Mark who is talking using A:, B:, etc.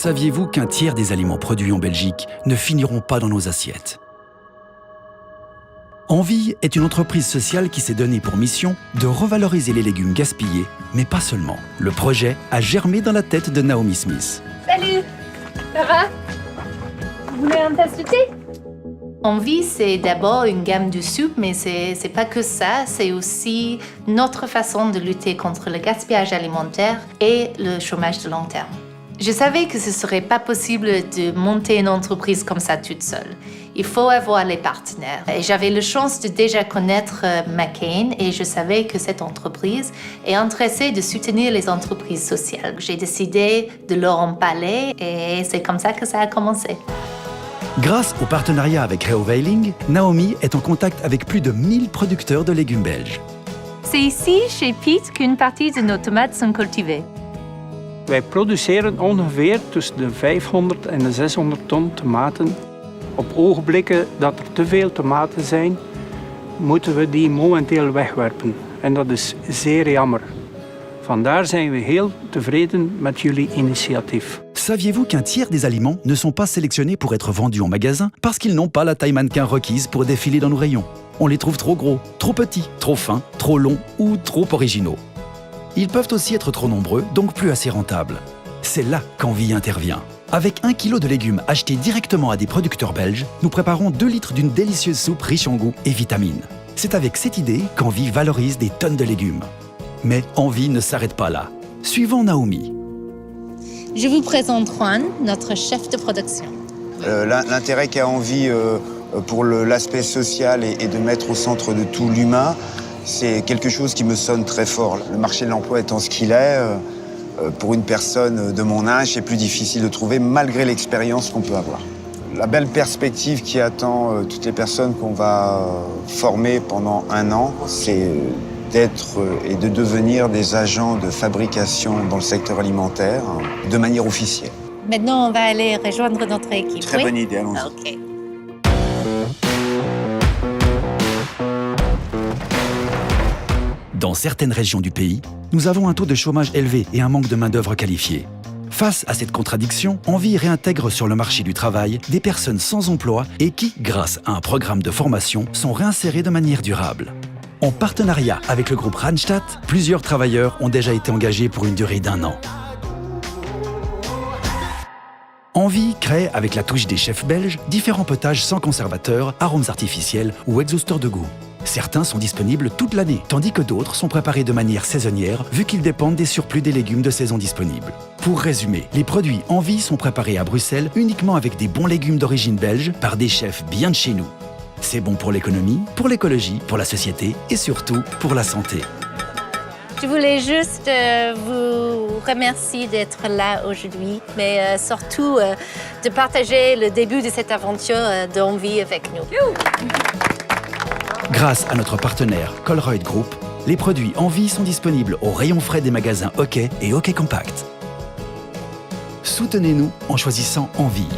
A: Saviez-vous qu'un tiers des aliments produits en Belgique ne finiront pas dans nos assiettes? Envie est une entreprise sociale qui s'est donnée pour mission de revaloriser les légumes gaspillés, mais pas seulement. Le projet a germé dans la tête de Naomi Smith.
B: Salut, ça va? Vous voulez un tasse de thé?
C: Envie, c'est d'abord une gamme de soupe, mais c'est pas que ça, c'est aussi notre façon de lutter contre le gaspillage alimentaire et le chômage de long terme. Je savais que ce serait pas possible de monter une entreprise comme ça toute seule. Il faut avoir les partenaires. Et j'avais la chance de déjà connaître McCain et je savais que cette entreprise est intéressée de soutenir les entreprises sociales. J'ai décidé de leur en parler et c'est comme ça que ça a commencé.
A: Grâce au partenariat avec Reoveiling, Naomi est en contact avec plus de 1000 producteurs de légumes belges.
C: C'est ici, chez Piet, qu'une partie de nos tomates sont cultivées.
D: Wij produceren ongeveer tussen de 500 en de 600 ton tomaten. Op ogenblikken dat er te veel tomaten zijn, moeten we die momenteel wegwerpen. En dat is zeer jammer. Vandaar zijn we heel tevreden met jullie initiatief.
A: Saviez-vous qu'un tiers des aliments ne sont pas sélectionnés pour être vendus en magasin parce qu'ils n'ont pas la taille mannequin requise pour défiler dans nos rayons? On les trouve trop gros, trop petits, trop fins, trop longs ou trop originaux. Ils peuvent aussi être trop nombreux, donc plus assez rentables. C'est là qu'Envie intervient. Avec 1 kg de légumes achetés directement à des producteurs belges, nous préparons 2 litres d'une délicieuse soupe riche en goût et vitamines. C'est avec cette idée qu'Envie valorise des tonnes de légumes. Mais Envie ne s'arrête pas là. Suivons Naomi.
C: Je vous présente Juan, notre chef de production.
E: L'intérêt qu'a Envie pour l'aspect social et de mettre au centre de tout l'humain, c'est quelque chose qui me sonne très fort. Le marché de l'emploi étant ce qu'il est, pour une personne de mon âge, c'est plus difficile de trouver malgré l'expérience qu'on peut avoir. La belle perspective qui attend toutes les personnes qu'on va former pendant 1 an, c'est d'être et de devenir des agents de fabrication dans le secteur alimentaire de manière officielle.
C: Maintenant, on va aller rejoindre notre équipe.
E: Très bonne idée, allons-y.
C: Ok.
A: Dans certaines régions du pays, nous avons un taux de chômage élevé et un manque de main-d'œuvre qualifiée. Face à cette contradiction, Envie réintègre sur le marché du travail des personnes sans emploi et qui, grâce à un programme de formation, sont réinsérées de manière durable. En partenariat avec le groupe Randstad, plusieurs travailleurs ont déjà été engagés pour une durée d'1 an. Envie crée, avec la touche des chefs belges, différents potages sans conservateurs, arômes artificiels ou exhausteurs de goût. Certains sont disponibles toute l'année, tandis que d'autres sont préparés de manière saisonnière, vu qu'ils dépendent des surplus des légumes de saison disponibles. Pour résumer, les produits Envie sont préparés à Bruxelles uniquement avec des bons légumes d'origine belge par des chefs bien de chez nous. C'est bon pour l'économie, pour l'écologie, pour la société et surtout pour la santé.
C: Je voulais juste vous remercier d'être là aujourd'hui, mais surtout de partager le début de cette aventure d'Envie avec nous.
A: Grâce à notre partenaire Colruyt Group, les produits Envie sont disponibles au rayon frais des magasins OK et OK Compact. Soutenez-nous en choisissant Envie.